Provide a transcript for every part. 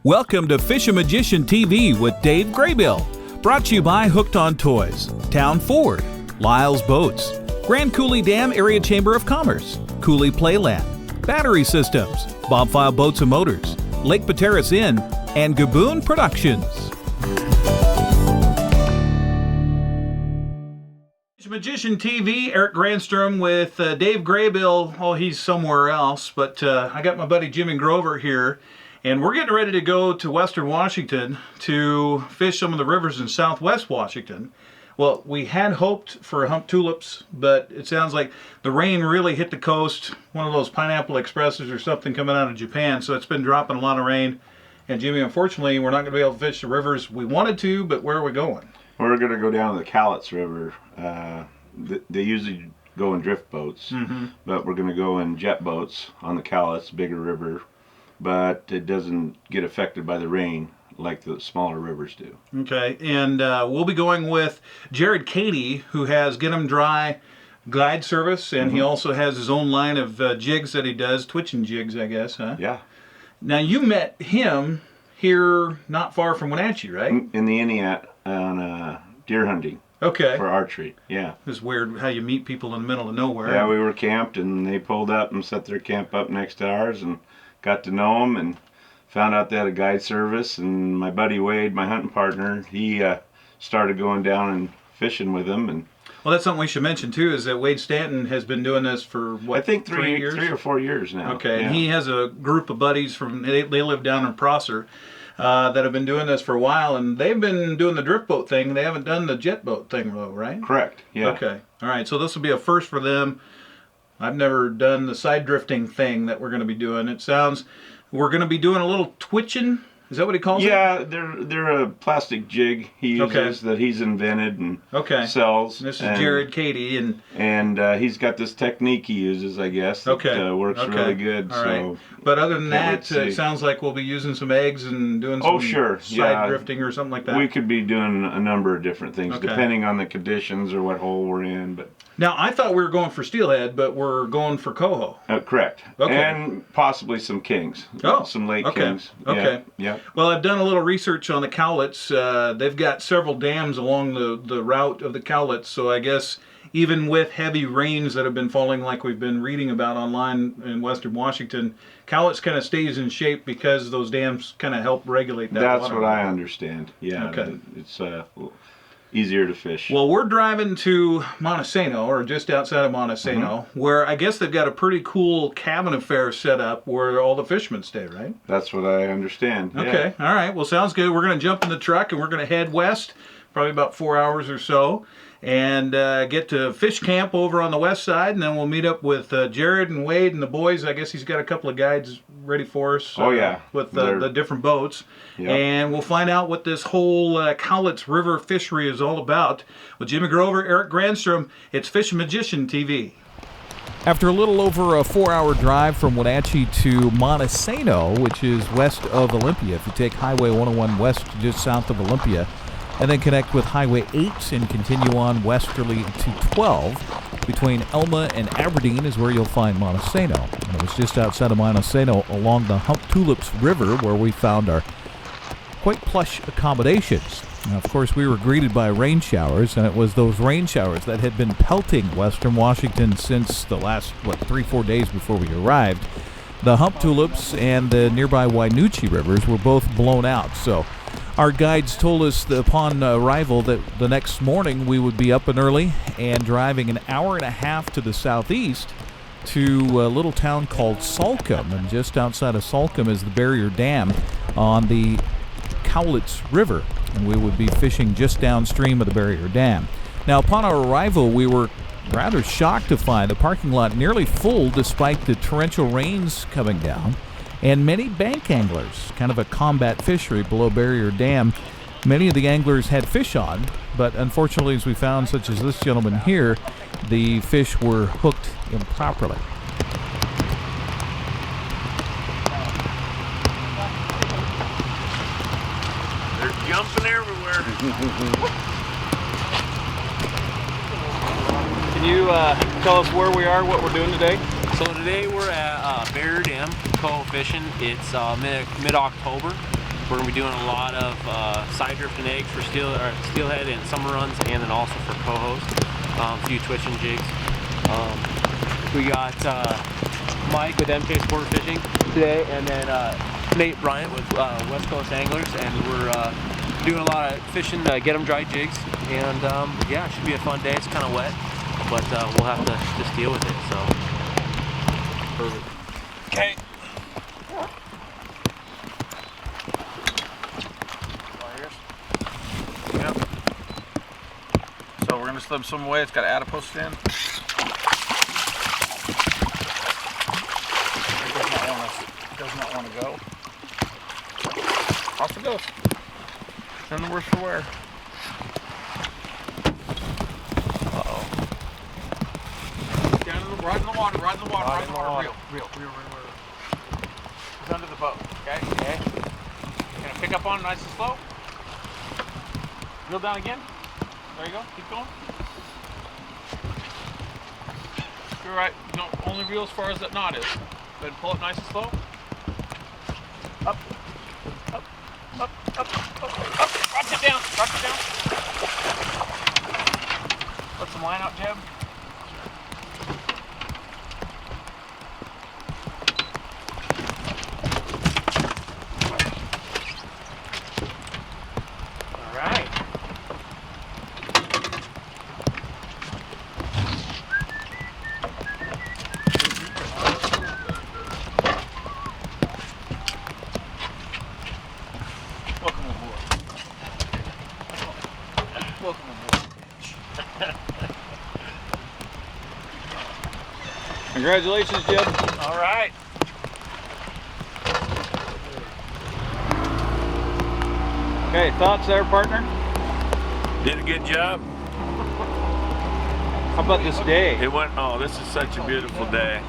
Welcome to Fishin Magician TV with Dave Graybill. Brought to you by Hooked on Toys, Town Ford, Lyle's Boats, Grand Coulee Dam Area Chamber of Commerce, Coulee Playland, Battery Systems, Bobfile Boats and Motors, Lake Pateros Inn, and Gaboon Productions. Fishin Magician TV, Eric Granstrom with Dave Graybill. Oh, he's somewhere else, but I got my buddy Jimmy Grover here. And we're getting ready to go to Western Washington to fish some of the rivers in Southwest Washington. Well, we had hoped for hump tulips, but it sounds like the rain really hit the coast, one of those pineapple expresses or something coming out of Japan, so it's been dropping a lot of rain. And Jimmy, unfortunately, we're not going to be able to fish the rivers we wanted to, but where are we going? We're going to go down to the Cowlitz River. They usually go in drift boats, but we're going to go in jet boats on the Cowlitz, bigger river. But it doesn't get affected by the rain like the smaller rivers do. Okay, and we'll be going with Jared Cady, who has Getmdry Glide Service, and he also has his own line of jigs that he does, twitching jigs, I guess, huh? Yeah. Now, you met him here not far from Wenatchee, right? In the Iniat on deer hunting. Okay. For archery, yeah. It's weird how you meet people in the middle of nowhere. Yeah, we were camped, and they pulled up and set their camp up next to ours, and got to know them and found out they had a guide service. And my buddy Wade, my hunting partner, he started going down and fishing with them. And well, that's something we should mention too, is that Wade Stanton has been doing this for what, I think 3 years? 3 or 4 years now. Okay, yeah. And he has a group of buddies from, they live down in Prosser, that have been doing this for a while, and they've been doing the drift boat thing. They haven't done the jet boat thing though, right? Correct, yeah. Okay, all right, so this will be a first for them. I've never done the side drifting thing that we're going to be doing. It sounds, we're going to be doing a little twitching. Is that what he calls it? Yeah, they're a plastic jig he uses that he's invented and sells. This is Jared Cady, and he's got this technique he uses, I guess, that works really good. All right. But other than that, it sounds like we'll be using some eggs and doing some side drifting or something like that. We could be doing a number of different things depending on the conditions or what hole we're in. But now, I thought we were going for steelhead, but we're going for coho. Correct. Okay. And possibly some kings. Oh, some lake kings. Okay. Yeah. Well, I've done a little research on the Cowlitz. They've got several dams along the route of the Cowlitz, so I guess even with heavy rains that have been falling like we've been reading about online in Western Washington, Cowlitz kind of stays in shape because those dams kind of help regulate that water. That's what I understand. Yeah. Okay. It's easier to fish. Well, we're driving to Montesano, or just outside of Montesano, where I guess they've got a pretty cool cabin affair set up where all the fishermen stay, right? That's what I understand. Okay, all right. Well, sounds good. We're going to jump in the truck and we're going to head west, probably about 4 hours or so, and get to fish camp over on the west side, and then we'll meet up with Jared and Wade and the boys. I guess he's got a couple of guides ready for us. With the different boats. Yep. And we'll find out what this whole Cowlitz River fishery is all about. With Jimmy Grover, Eric Granstrom, it's Fishin Magician TV. After a little over a 4-hour drive from Wenatchee to Montesano, which is west of Olympia, if you take Highway 101 west just south of Olympia, and then connect with Highway 8 and continue on westerly to 12, between Elma and Aberdeen is where you'll find Montesano. And it was just outside of Montesano along the Hump Tulips River where we found our quite plush accommodations. Now, of course, we were greeted by rain showers, and it was those rain showers that had been pelting Western Washington since the last, 3-4 days before we arrived. The Hump Tulips and the nearby Wynoochee rivers were both blown out, so our guides told us that upon arrival that the next morning we would be up and early and driving an hour and a half to the southeast to a little town called Salcombe, and just outside of Salcombe is the Barrier Dam on the Cowlitz River, and we would be fishing just downstream of the Barrier Dam. Now, upon our arrival, we were rather shocked to find the parking lot nearly full despite the torrential rains coming down, and many bank anglers, kind of a combat fishery below Barrier Dam. Many of the anglers had fish on, but unfortunately, as we found, such as this gentleman here, the fish were hooked improperly. They're jumping everywhere. Can you tell us where we are, what we're doing today? So today we're at Barrier Dam, Coho fishing. It's mid-October. We're going to be doing a lot of side drift and eggs for steelhead and summer runs, and then also for cohos, a few twitching jigs. We got Mike with MK Sport Fishing today, and then Nate Bryant with West Coast Anglers, and we're doing a lot of fishing, Getmdry jigs, and yeah, it should be a fun day. It's kind of wet, but we'll have to just deal with it. So, perfect. Okay. Yep. So we're gonna slip some away. It's got adipose fin. It does not want to go. Off it goes. None the worse for wear. Uh-oh. Down in the, right in the water, right in the water, right in the water. Reel. It's under the boat, okay? Okay. Gonna pick up on it nice and slow. Reel down again. There you go. Keep going. You're right. You don't only reel as far as that knot is. Go ahead and pull it nice and slow. Up. Up. Up. Up. Up. Up. Rock it down. Rock it down. Let some line out, Jeb. Welcome aboard. Congratulations, Jeb. All right. Okay, thoughts there, partner? Did a good job. How about this day? It went, oh, this is such a beautiful day.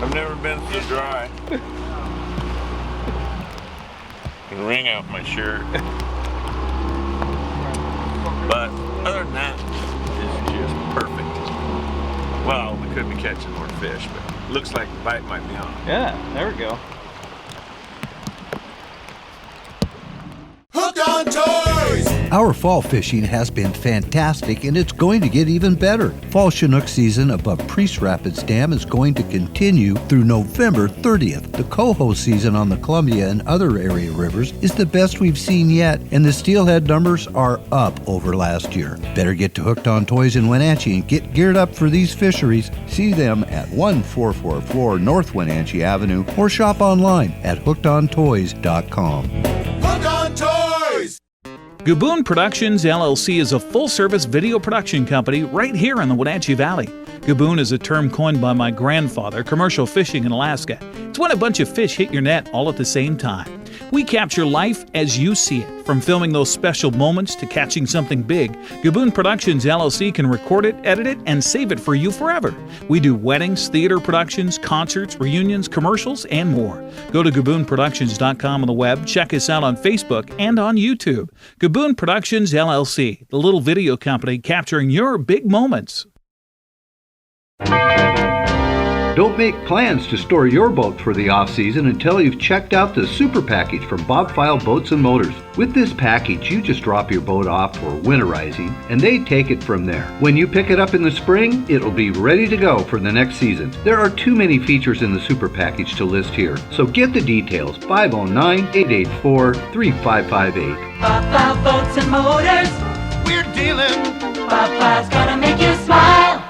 I've never been so dry. Can wring out my shirt. But other than that, it's just perfect. Well, we could be catching more fish, but looks like the bite might be on. Yeah, there we go. Hooked on Toys! Our fall fishing has been fantastic, and it's going to get even better. Fall Chinook season above Priest Rapids Dam is going to continue through November 30th. The Coho season on the Columbia and other area rivers is the best we've seen yet, and the steelhead numbers are up over last year. Better get to Hooked on Toys in Wenatchee and get geared up for these fisheries. See them at 1444 North Wenatchee Avenue or shop online at hookedontoys.com. Hooked on Toys! Gaboon Productions LLC is a full-service video production company right here in the Wenatchee Valley. Gaboon is a term coined by my grandfather, commercial fishing in Alaska. It's when a bunch of fish hit your net all at the same time. We capture life as you see it, from filming those special moments to catching something big. Gaboon Productions LLC can record it, edit it, and save it for you forever. We do weddings, theater productions, concerts, reunions, commercials, and more. Go to GaboonProductions.com on the web, check us out on Facebook and on YouTube. Gaboon Productions LLC, the little video company capturing your big moments. Don't make plans to store your boat for the off-season until you've checked out the Super Package from Bob File Boats and Motors. With this package, you just drop your boat off for winterizing, and they take it from there. When you pick it up in the spring, it'll be ready to go for the next season. There are too many features in the Super Package to list here, so get the details. 509-884-3558. Bob File Boats and Motors. We're dealing. Bob File's gonna make you smile.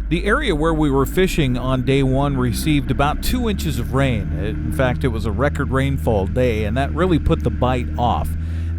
The area where we were fishing on day one received about 2 inches of rain. In fact, it was a record rainfall day, and that really put the bite off.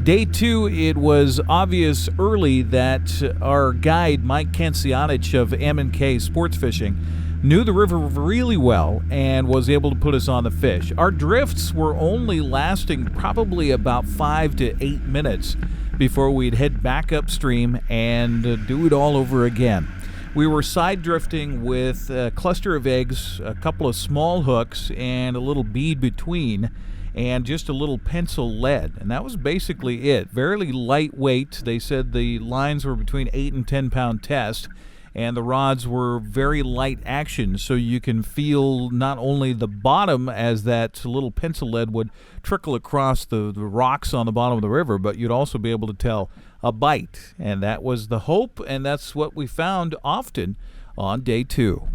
Day two, it was obvious early that our guide, Mike Kancianich of M&K Sports Fishing, knew the river really well and was able to put us on the fish. Our drifts were only lasting probably about 5 to 8 minutes before we'd head back upstream and do it all over again. We were side drifting with a cluster of eggs, a couple of small hooks, and a little bead between. and just a little pencil lead, and that was basically it. Very lightweight. They said the lines were between 8 and 10 pound test, and the rods were very light action, so you can feel not only the bottom as that little pencil lead would trickle across the rocks on the bottom of the river, but you'd also be able to tell a bite, and that was the hope, and that's what we found often on day 2.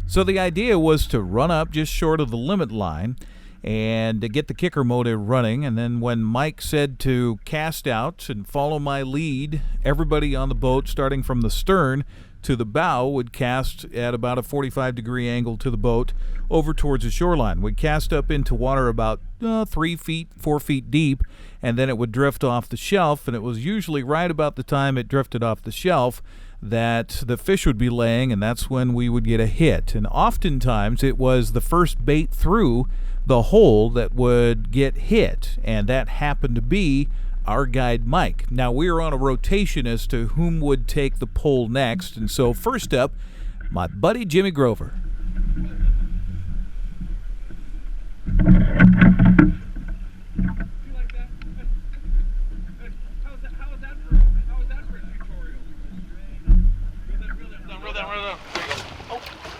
So the idea was to run up just short of the limit line and to get the kicker motor running, and then when Mike said to cast out and follow my lead, everybody on the boat, starting from the stern to the bow, would cast at about a 45-degree angle to the boat over towards the shoreline. We'd cast up into water about 3 feet, 4 feet deep, and then it would drift off the shelf, and it was usually right about the time it drifted off the shelf that the fish would be laying, and that's when we would get a hit. And oftentimes it was the first bait through the hole that would get hit, and that happened to be our guide Mike. Now we were on a rotation as to whom would take the pole next, and so first up, my buddy Jimmy Grover.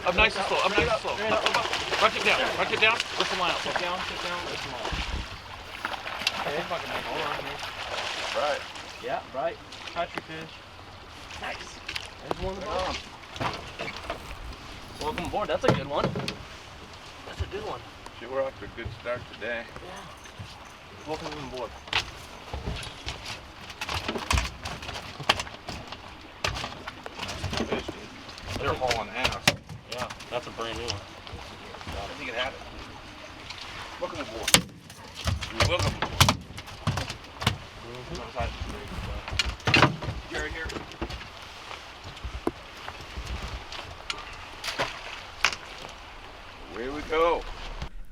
Up nice and slow, up nice and slow. Rock it down, lift the line up. Sit down, lift the line up. Okay, fucking nice. Hold on, man. Right. Yeah, right. Catch your fish. Nice. There's one above. Welcome aboard, that's a good one. That's a good one. Sure, we're off to a good start today. Yeah. Welcome aboard. Fish, dude. They're hauling ass. Yeah, that's a brand new one. I think it had it. Welcome aboard. Welcome aboard. Jared here. Away we go.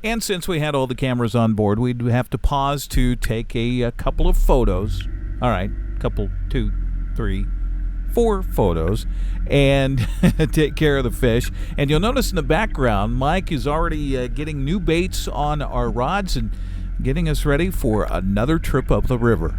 And since we had all the cameras on board, we'd have to pause to take a couple of photos. All right, couple, 2, 3, 4 photos, and take care of the fish. And you'll notice in the background, Mike is already getting new baits on our rods and getting us ready for another trip up the river.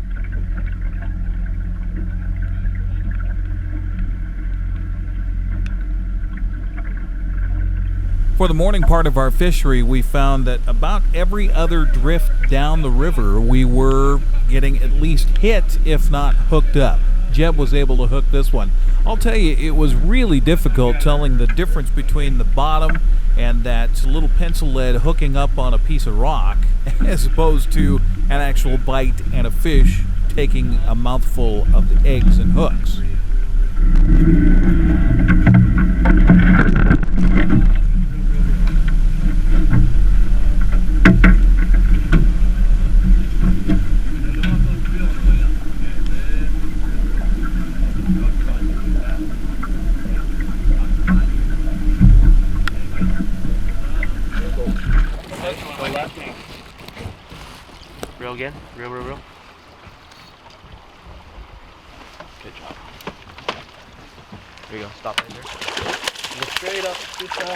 For the morning part of our fishery, we found that about every other drift down the river, we were getting at least hit, if not hooked up. Jeb was able to hook this one. I'll tell you, it was really difficult telling the difference between the bottom and that little pencil lead hooking up on a piece of rock as opposed to an actual bite and a fish taking a mouthful of the eggs and hooks. Reel again. Reel. Good job. There you go. Stop right there. Go straight up. Good job.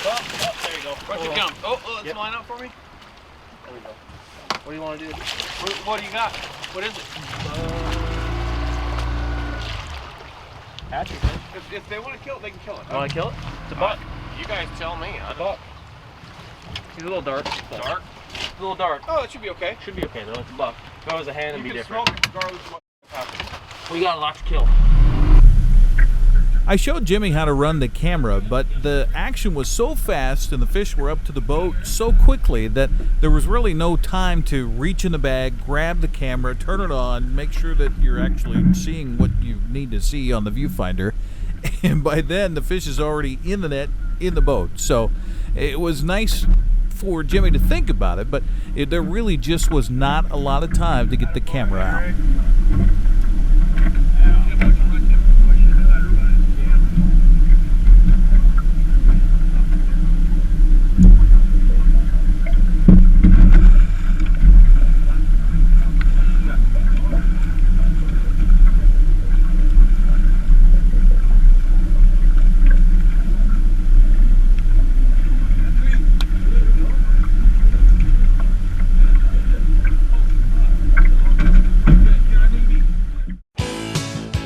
Up. There you go. Rush it down. Oh, let's line up for me. There we go. What do you want to do? What do you got? What is it? Hatchet fish. If they want to kill it, they can kill it. You want to kill it? It's a buck. You guys tell me. A buck. He's a little dark. Dark? A little dark. Oh, it should be okay. Should be okay though. It's a buck. Throw as a hand and You be can different. smoke it regardless of what happens. We got a lot to kill. I showed Jimmy how to run the camera, but the action was so fast and the fish were up to the boat so quickly that there was really no time to reach in the bag, grab the camera, turn it on, make sure that you're actually seeing what you need to see on the viewfinder. And by then, the fish is already in the net, in the boat. So it was nice for Jimmy to think about it, but there really just was not a lot of time to get the camera out.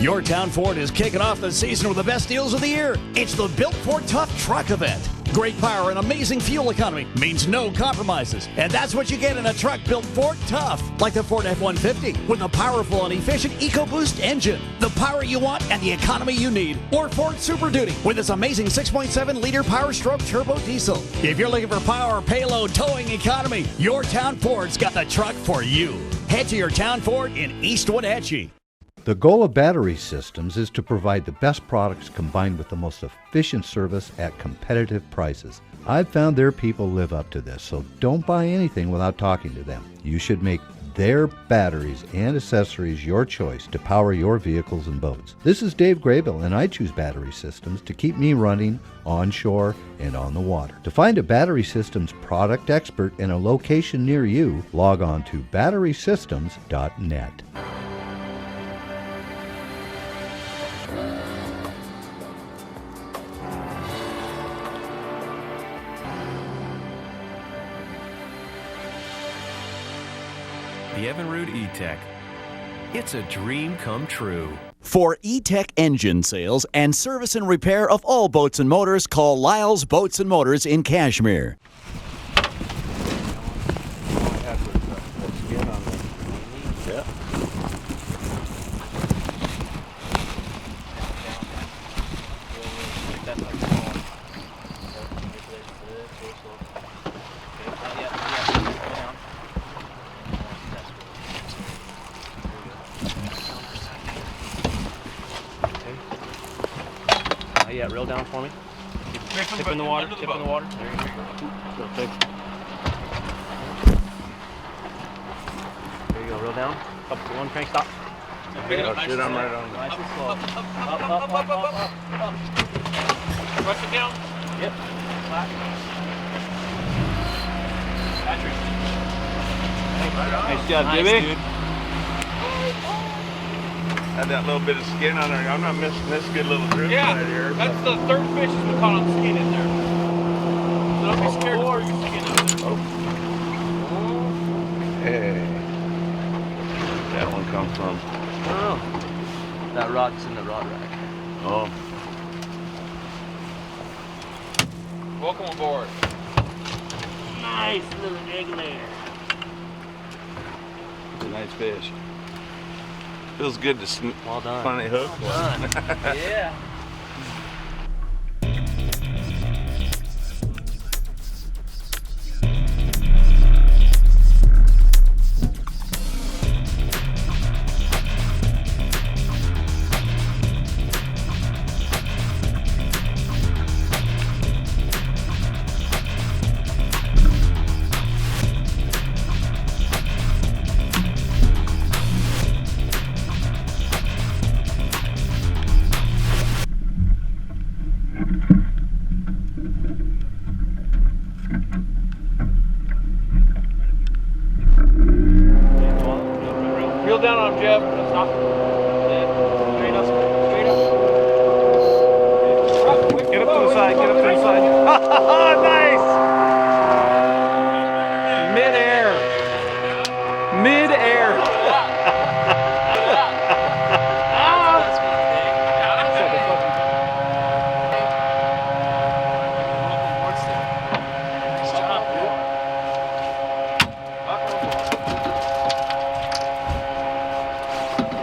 Your Town Ford is kicking off the season with the best deals of the year. It's the Built Ford Tough Truck event. Great power and amazing fuel economy means no compromises. And that's what you get in a truck built Ford Tough, like the Ford F-150 with a powerful and efficient EcoBoost engine. The power you want and the economy you need. Or Ford Super Duty with its amazing 6.7-liter Power Stroke turbo diesel. If you're looking for power, payload, towing economy, Your Town Ford's got the truck for you. Head to Your Town Ford in East Wenatchee. The goal of Battery Systems is to provide the best products combined with the most efficient service at competitive prices. I've found their people live up to this, so don't buy anything without talking to them. You should make their batteries and accessories your choice to power your vehicles and boats. This is Dave Graybill, and I choose Battery Systems to keep me running onshore and on the water. To find a Battery Systems product expert in a location near you, log on to batterysystems.net. The Evinrude E-Tech. It's a dream come true. For E-Tech engine sales and service and repair of all boats and motors, call Lyle's Boats and Motors in Kashmir. Yeah, reel down for me. Tip in the water, tip in the water. There you go. Perfect. There you go, reel down. Up to one crank, stop. Pick it up, nice and slow. Nice and slow. Up. Rush it down. Yep. Flat. Patrick. Nice job, Jimmy. Dude. Had that little bit of skin on there. I'm not missing this good little drift right here. That's the third fish that's been caught on the skin in there. So don't be scared to throw your skin out there. Hey. That one come from? Oh. That rod's in the rod rack. Oh. Welcome aboard. Nice little angler. It's a nice fish. Feels good to well done. finally hook one. Yeah. Reel down on him, Jeff. Stop. Straight up. Get up to the side, get up to the side. Nice! Mid-air.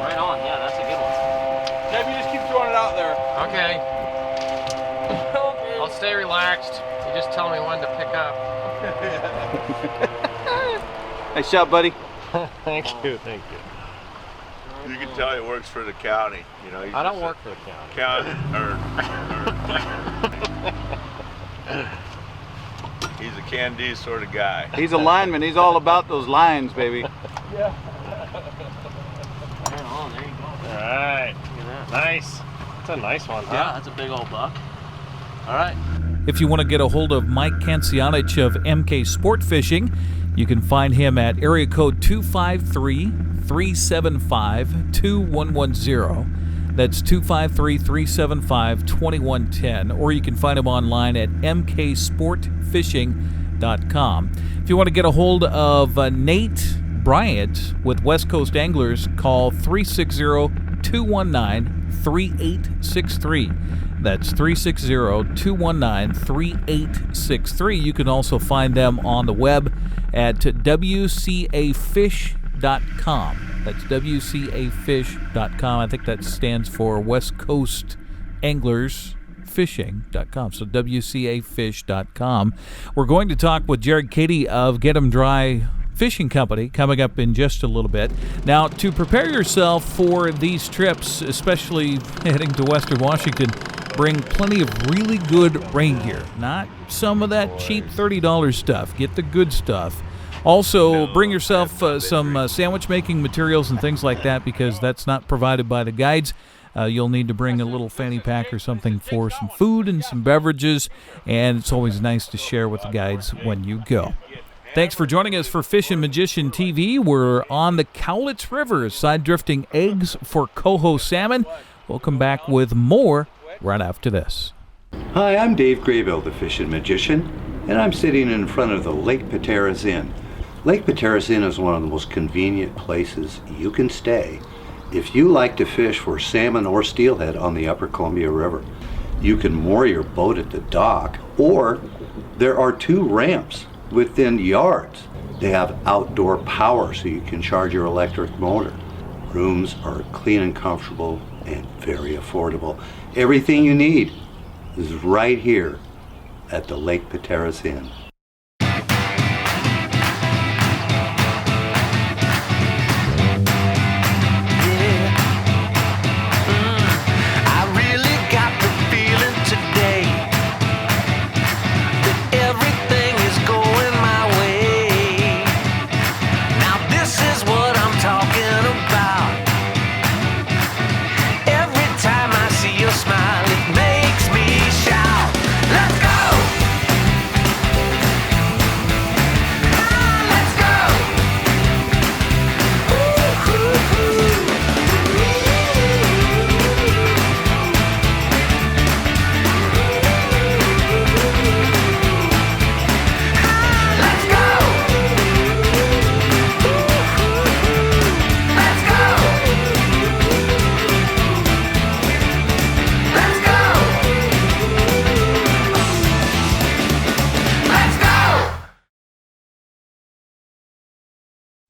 Right on. Yeah, that's a good one. Jeff, you just keep throwing it out there. Okay. I'll stay relaxed. You just tell me when to pick up. Nice job, buddy. Thank you. You can tell he works for the county. You know, I don't work for the county. He's a can-do sort of guy. He's a lineman. He's all about those lines, baby. Right on. There you go. All right. Look at that. Nice. That's a nice one, huh? Yeah, that's a big old buck. All right. If you want to get a hold of Mike Kancianich of MK Sport Fishing, you can find him at area code 253-375-2110. That's 253-375-2110. Or you can find him online at mksportfishing.com. If you want to get a hold of Nate Bryant with West Coast Anglers, call 360 360-219-3863. That's 360-219-3863. You can also find them on the web at wcafish.com. That's wcafish.com. I think that stands for West Coast Anglers Fishing.com. So wcafish.com. We're going to talk with Jared Cady of Getmdry Fishing Company coming up in just a little bit. Now, to prepare yourself for these trips, especially heading to Western Washington, bring plenty of really good rain gear. Not some of that cheap $30 stuff. Get the good stuff. Also, bring yourself some sandwich making materials and things like that, because that's not provided by the guides. You'll need to bring a little fanny pack or something for some food and some beverages, and it's always nice to share with the guides when you go. Thanks for joining us for Fishin Magician TV. We're on the Cowlitz River, side drifting eggs for coho salmon. We'll come back with more right after this. Hi, I'm Dave Graybill, the Fishin Magician, and I'm sitting in front of the Lake Pateras Inn. Lake Pateras Inn is one of the most convenient places you can stay if you like to fish for salmon or steelhead on the upper Columbia River. You can moor your boat at the dock, or there are 2 ramps within yards. They have outdoor power so you can charge your electric motor. Rooms are clean and comfortable and very affordable. Everything you need is right here at the Lake Pateras Inn.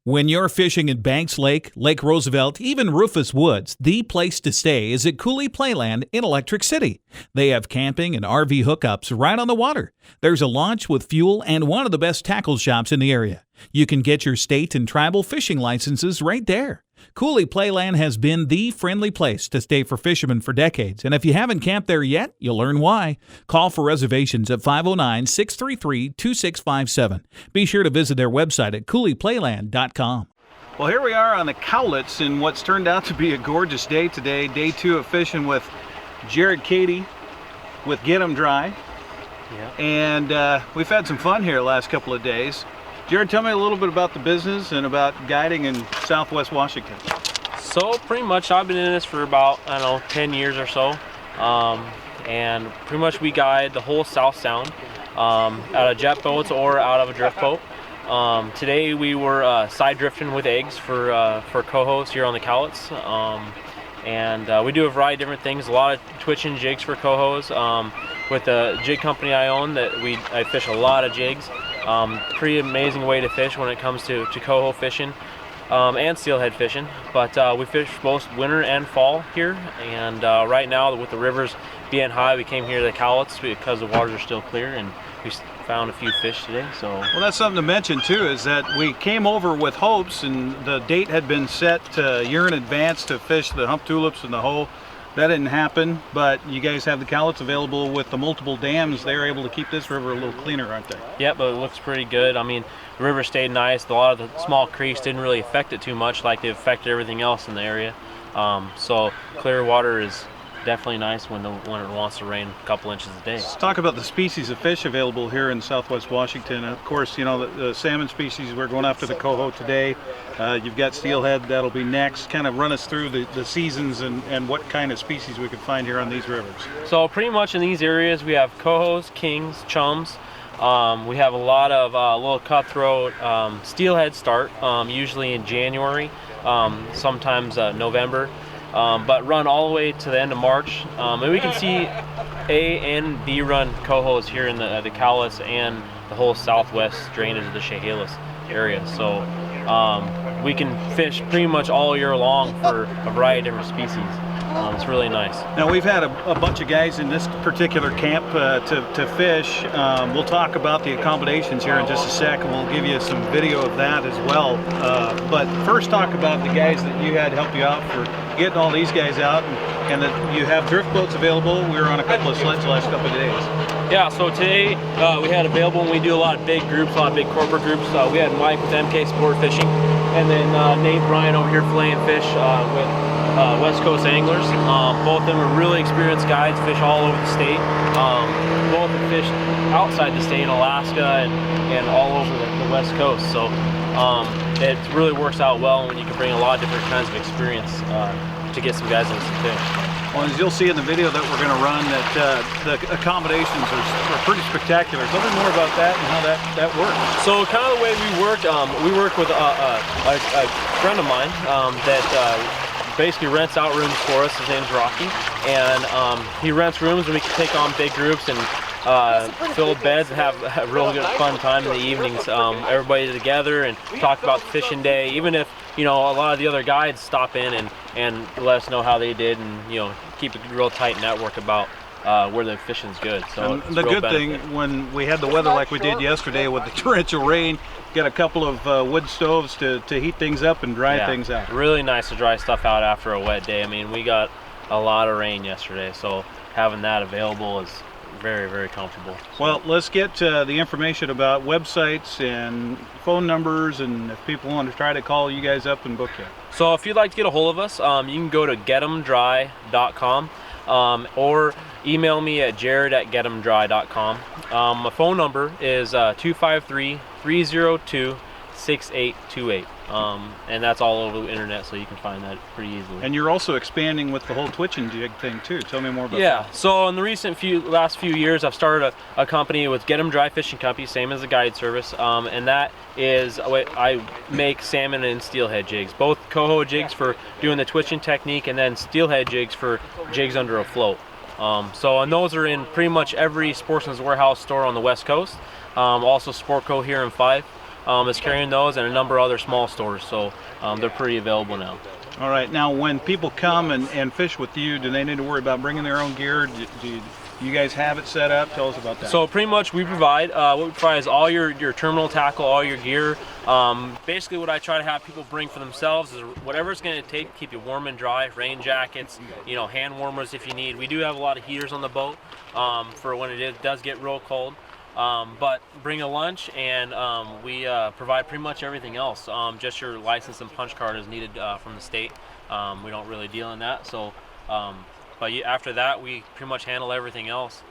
When you're fishing in Banks Lake, Lake Roosevelt, even Rufus Woods, the place to stay is at Coulee Playland in Electric City. They have camping and RV hookups right on the water. There's a launch with fuel and one of the best tackle shops in the area. You can get your state and tribal fishing licenses right there. Coulee Playland has been the friendly place to stay for fishermen for decades, and if you haven't camped there yet, you'll learn why. Call for reservations at 509-633-2657. Be sure to visit their website at CouleePlayland.com. Well, here we are on the Cowlitz in what's turned out to be a gorgeous day today. Day 2 of fishing with Jared Cady with Getmdry. Yeah. And we've had some fun here the last couple of days. Jared, tell me a little bit about the business and about guiding in Southwest Washington. So pretty much I've been in this for about, 10 years or so. And pretty much we guide the whole South Sound out of jet boats or out of a drift boat. Today we were side drifting with eggs for cohos here on the Cowlitz. And we do a variety of different things, a lot of twitching jigs for cohos. With the jig company I own, I fish a lot of jigs. Pretty amazing way to fish when it comes to coho fishing and steelhead fishing. But we fish both winter and fall here. And right now, with the rivers being high, we came here to the Cowlitz because the waters are still clear, and we found a few fish today. So well, that's something to mention too, is that we came over with hopes, and the date had been set a year in advance to fish the hump tulips and the hoe. That didn't happen, but you guys have the Cowlitz available with the multiple dams. They're able to keep this river a little cleaner, aren't they? Yeah, but it looks pretty good. I mean, the river stayed nice. A lot of the small creeks didn't really affect it too much like they affected everything else in the area. So clear water is definitely nice when it wants to rain a couple inches a day. Let's talk about the species of fish available here in Southwest Washington. Of course, you know, the salmon species, we're going after the coho today. You've got steelhead, that'll be next. Kind of run us through the seasons and what kind of species we could find here on these rivers. So pretty much in these areas we have cohos, kings, chums. We have a lot of little cutthroat steelhead start, usually in January, sometimes November. but run all the way to the end of March. And we can see A and B run cohos here in the Cowlitz and the whole southwest drainage of the Chehalis area. So we can fish pretty much all year long for a variety of different species. It's really nice. Now we've had a bunch of guys in this particular camp to fish. We'll talk about the accommodations here in just a sec, and we'll give you some video of that as well. But first talk about the guys that you had help you out for getting all these guys out, and that you have drift boats available. We were on a couple of sleds the last couple of days. Yeah, so today we had available, and we do a lot of big groups, a lot of big corporate groups. We had Mike with MK Sport Fishing, and then Nate Bryan over here filleting fish with West Coast Anglers. Both of them are really experienced guides, fish all over the state. Both have fished outside the state, Alaska and all over the West Coast. So it really works out well when you can bring a lot of different kinds of experience to get some guys into some fish. Well, as you'll see in the video that we're going to run, that the accommodations are pretty spectacular. Tell me more about that and how that works. So kind of the way we work with a friend of mine that basically rents out rooms for us. His name's Rocky, and he rents rooms and we can take on big groups and fill beds and have a real good fun time in the evenings. Everybody together and talk about the fishing day, even if a lot of the other guides stop in and let us know how they did, and keep a real tight network about where the fishing's good. So the good thing, when we had the weather like we did yesterday with the torrential rain, get a couple of wood stoves to heat things up and dry things out. Really nice to dry stuff out after a wet day. I mean, we got a lot of rain yesterday, so having that available is very, very comfortable. Well, let's get the information about websites and phone numbers, and if people want to try to call you guys up and book you. So if you'd like to get a hold of us, you can go to Getmdry.com or email me at jared@getmdry.com. My phone number is 253-302-6828. And that's all over the internet, so you can find that pretty easily. And you're also expanding with the whole twitching jig thing too. Tell me more about that. Yeah, so in the last few years, I've started a company with Getmdry Fishing Company, same as a guide service, and that is, I make salmon and steelhead jigs, both coho jigs for doing the twitching technique, and then steelhead jigs for jigs under a float. And those are in pretty much every Sportsman's Warehouse store on the West Coast. Also Sportco here in Fife is carrying those, and a number of other small stores, so they're pretty available now. All right, now when people come and fish with you, do they need to worry about bringing their own gear? Do you guys have it set up? Tell us about that. So pretty much we provide, what we provide is all your terminal tackle, all your gear. Basically what I try to have people bring for themselves is whatever it's going to take to keep you warm and dry, rain jackets, hand warmers if you need. We do have a lot of heaters on the boat for when it does get real cold. But bring a lunch, and we provide pretty much everything else. Just your license and punch card is needed from the state. We don't really deal in that, so but after that we pretty much handle everything else.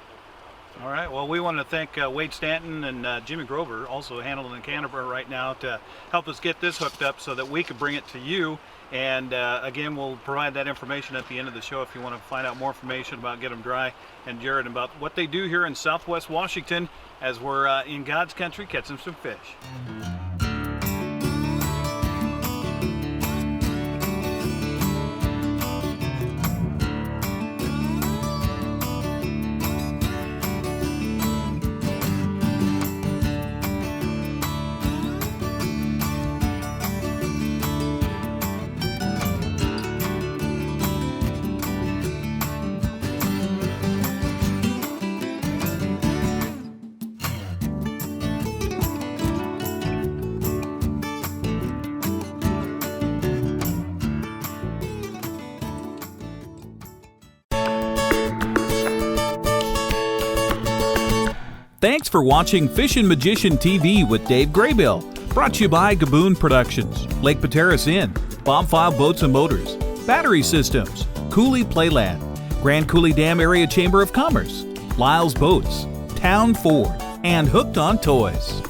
All right, well, we want to thank Wade Stanton and Jimmy Grover, also handling Canterbury right now, to help us get this hooked up so that we could bring it to you. And again, we'll provide that information at the end of the show if you want to find out more information about Getmdry and Jared about what they do here in Southwest Washington as we're in God's country catching some fish. Thanks for watching Fishin Magician TV with Dave Graybill. Brought to you by Gaboon Productions, Lake Pateros Inn, Bombfile Boats and Motors, Battery Systems, Cooley Playland, Grand Coulee Dam Area Chamber of Commerce, Lyle's Boats, Town Ford, and Hooked on Toys.